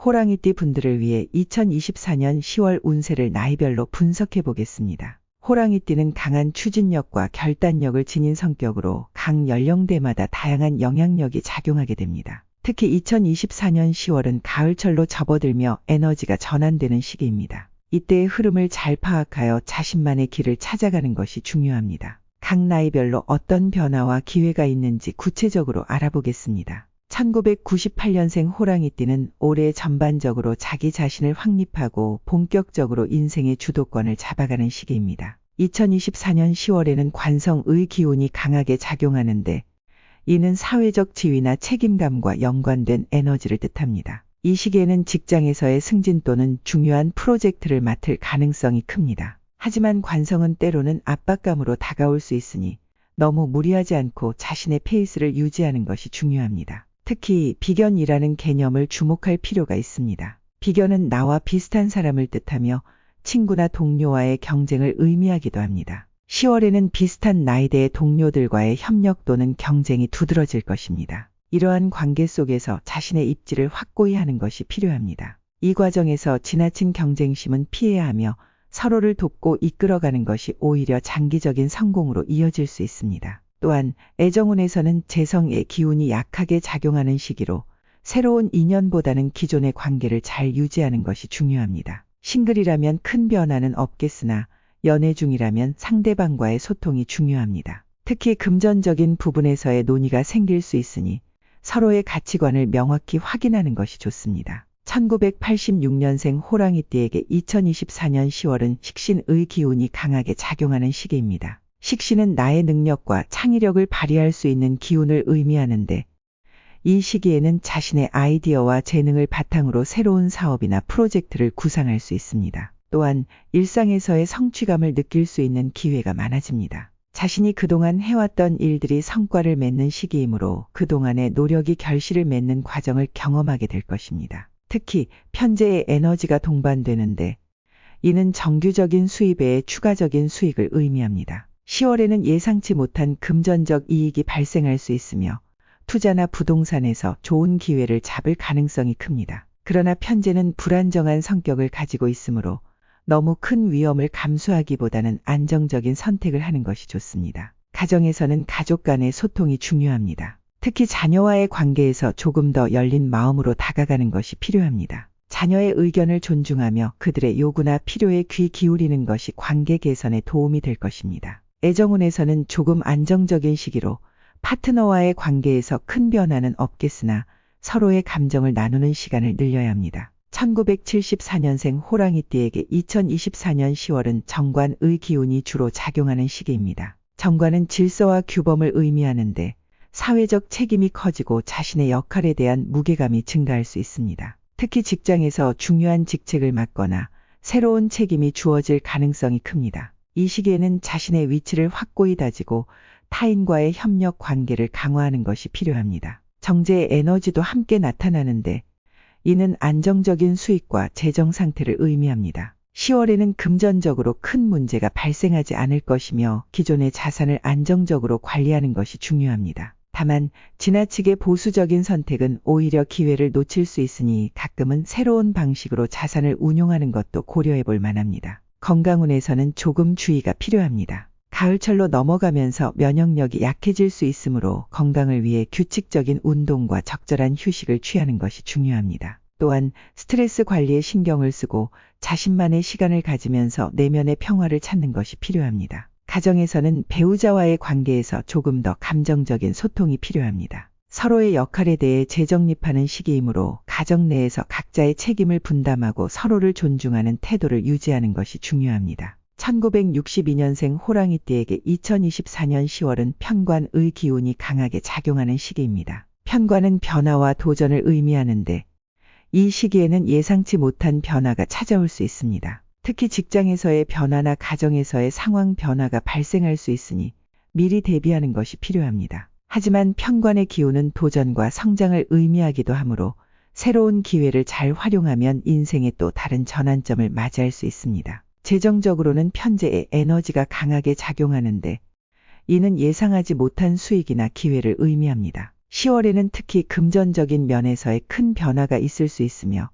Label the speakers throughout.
Speaker 1: 호랑이띠 분들을 위해 2024년 10월 운세를 나이별로 분석해 보겠습니다. 호랑이띠는 강한 추진력과 결단력을 지닌 성격으로 각 연령대마다 다양한 영향력이 작용하게 됩니다. 특히 2024년 10월은 가을철로 접어들며 에너지가 전환되는 시기입니다. 이때의 흐름을 잘 파악하여 자신만의 길을 찾아가는 것이 중요합니다. 각 나이별로 어떤 변화와 기회가 있는지 구체적으로 알아보겠습니다. 1998년생 호랑이띠는 올해 전반적으로 자기 자신을 확립하고 본격적으로 인생의 주도권을 잡아가는 시기입니다. 2024년 10월에는 관성의 기운이 강하게 작용하는데 이는 사회적 지위나 책임감과 연관된 에너지를 뜻합니다. 이 시기에는 직장에서의 승진 또는 중요한 프로젝트를 맡을 가능성이 큽니다. 하지만 관성은 때로는 압박감으로 다가올 수 있으니 너무 무리하지 않고 자신의 페이스를 유지하는 것이 중요합니다. 특히 비견이라는 개념을 주목할 필요가 있습니다. 비견은 나와 비슷한 사람을 뜻하며 친구나 동료와의 경쟁을 의미하기도 합니다. 10월에는 비슷한 나이대의 동료들과의 협력 또는 경쟁이 두드러질 것입니다. 이러한 관계 속에서 자신의 입지를 확고히 하는 것이 필요합니다. 이 과정에서 지나친 경쟁심은 피해야 하며 서로를 돕고 이끌어가는 것이 오히려 장기적인 성공으로 이어질 수 있습니다. 또한 애정운에서는 재성의 기운이 약하게 작용하는 시기로 새로운 인연보다는 기존의 관계를 잘 유지하는 것이 중요합니다. 싱글이라면 큰 변화는 없겠으나 연애 중이라면 상대방과의 소통이 중요합니다. 특히 금전적인 부분에서의 논의가 생길 수 있으니 서로의 가치관을 명확히 확인하는 것이 좋습니다. 1986년생 호랑이띠에게 2024년 10월은 식신의 기운이 강하게 작용하는 시기입니다. 식신은 나의 능력과 창의력을 발휘할 수 있는 기운을 의미하는데 이 시기에는 자신의 아이디어와 재능을 바탕으로 새로운 사업이나 프로젝트를 구상할 수 있습니다. 또한 일상에서의 성취감을 느낄 수 있는 기회가 많아집니다. 자신이 그동안 해왔던 일들이 성과를 맺는 시기이므로 그동안의 노력이 결실을 맺는 과정을 경험하게 될 것입니다. 특히 편재의 에너지가 동반되는데 이는 정규적인 수입 외에 추가적인 수익을 의미합니다. 10월에는 예상치 못한 금전적 이익이 발생할 수 있으며 투자나 부동산에서 좋은 기회를 잡을 가능성이 큽니다. 그러나 편재는 불안정한 성격을 가지고 있으므로 너무 큰 위험을 감수하기보다는 안정적인 선택을 하는 것이 좋습니다. 가정에서는 가족 간의 소통이 중요합니다. 특히 자녀와의 관계에서 조금 더 열린 마음으로 다가가는 것이 필요합니다. 자녀의 의견을 존중하며 그들의 요구나 필요에 귀 기울이는 것이 관계 개선에 도움이 될 것입니다. 애정운에서는 조금 안정적인 시기로 파트너와의 관계에서 큰 변화는 없겠으나 서로의 감정을 나누는 시간을 늘려야 합니다. 1974년생 호랑이띠에게 2024년 10월은 정관의 기운이 주로 작용하는 시기입니다. 정관은 질서와 규범을 의미하는데 사회적 책임이 커지고 자신의 역할에 대한 무게감이 증가할 수 있습니다. 특히 직장에서 중요한 직책을 맡거나 새로운 책임이 주어질 가능성이 큽니다. 이 시기에는 자신의 위치를 확고히 다지고 타인과의 협력 관계를 강화하는 것이 필요합니다. 정제의 에너지도 함께 나타나는데 이는 안정적인 수익과 재정 상태를 의미합니다. 10월에는 금전적으로 큰 문제가 발생하지 않을 것이며 기존의 자산을 안정적으로 관리하는 것이 중요합니다. 다만 지나치게 보수적인 선택은 오히려 기회를 놓칠 수 있으니 가끔은 새로운 방식으로 자산을 운용하는 것도 고려해 볼 만합니다. 건강운에서는 조금 주의가 필요합니다. 가을철로 넘어가면서 면역력이 약해질 수 있으므로 건강을 위해 규칙적인 운동과 적절한 휴식을 취하는 것이 중요합니다. 또한 스트레스 관리에 신경을 쓰고 자신만의 시간을 가지면서 내면의 평화를 찾는 것이 필요합니다. 가정에서는 배우자와의 관계에서 조금 더 감정적인 소통이 필요합니다. 서로의 역할에 대해 재정립하는 시기이므로 가정 내에서 각자의 책임을 분담하고 서로를 존중하는 태도를 유지하는 것이 중요합니다. 1962년생 호랑이띠에게 2024년 10월은 편관의 기운이 강하게 작용하는 시기입니다. 편관은 변화와 도전을 의미하는데 이 시기에는 예상치 못한 변화가 찾아올 수 있습니다. 특히 직장에서의 변화나 가정에서의 상황 변화가 발생할 수 있으니 미리 대비하는 것이 필요합니다. 하지만 편관의 기운은 도전과 성장을 의미하기도 하므로 새로운 기회를 잘 활용하면 인생의 또 다른 전환점을 맞이할 수 있습니다. 재정적으로는 편재의 에너지가 강하게 작용하는데 이는 예상하지 못한 수익이나 기회를 의미합니다. 10월에는 특히 금전적인 면에서의 큰 변화가 있을 수 있으며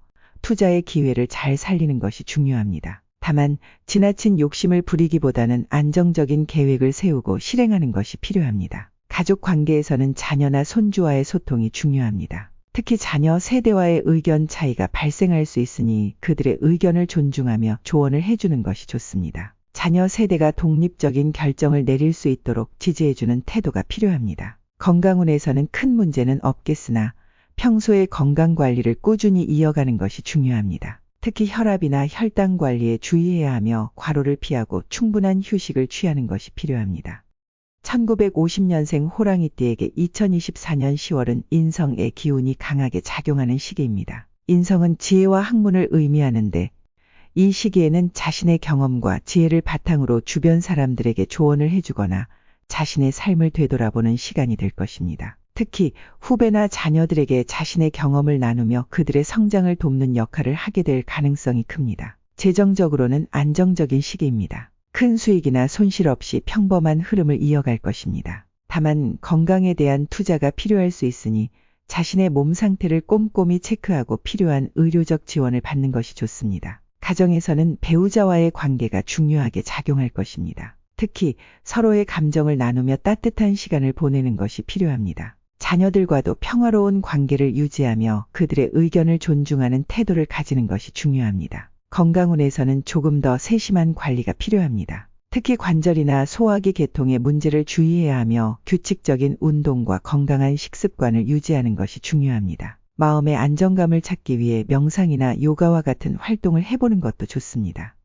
Speaker 1: 투자의 기회를 잘 살리는 것이 중요합니다. 다만 지나친 욕심을 부리기보다는 안정적인 계획을 세우고 실행하는 것이 필요합니다. 가족 관계에서는 자녀나 손주와의 소통이 중요합니다. 특히 자녀 세대와의 의견 차이가 발생할 수 있으니 그들의 의견을 존중하며 조언을 해주는 것이 좋습니다. 자녀 세대가 독립적인 결정을 내릴 수 있도록 지지해주는 태도가 필요합니다. 건강운에서는 큰 문제는 없겠으나 평소에 건강관리를 꾸준히 이어가는 것이 중요합니다. 특히 혈압이나 혈당 관리에 주의해야 하며 과로를 피하고 충분한 휴식을 취하는 것이 필요합니다. 1950년생 호랑이띠에게 2024년 10월은 인성의 기운이 강하게 작용하는 시기입니다. 인성은 지혜와 학문을 의미하는데 이 시기에는 자신의 경험과 지혜를 바탕으로 주변 사람들에게 조언을 해주거나 자신의 삶을 되돌아보는 시간이 될 것입니다. 특히 후배나 자녀들에게 자신의 경험을 나누며 그들의 성장을 돕는 역할을 하게 될 가능성이 큽니다. 재정적으로는 안정적인 시기입니다. 큰 수익이나 손실 없이 평범한 흐름을 이어갈 것입니다. 다만 건강에 대한 투자가 필요할 수 있으니 자신의 몸 상태를 꼼꼼히 체크하고 필요한 의료적 지원을 받는 것이 좋습니다. 가정에서는 배우자와의 관계가 중요하게 작용할 것입니다. 특히 서로의 감정을 나누며 따뜻한 시간을 보내는 것이 필요합니다. 자녀들과도 평화로운 관계를 유지하며 그들의 의견을 존중하는 태도를 가지는 것이 중요합니다. 건강운에서는 조금 더 세심한 관리가 필요합니다. 특히 관절이나 소화기 계통의 문제를 주의해야 하며 규칙적인 운동과 건강한 식습관을 유지하는 것이 중요합니다. 마음의 안정감을 찾기 위해 명상이나 요가와 같은 활동을 해보는 것도 좋습니다.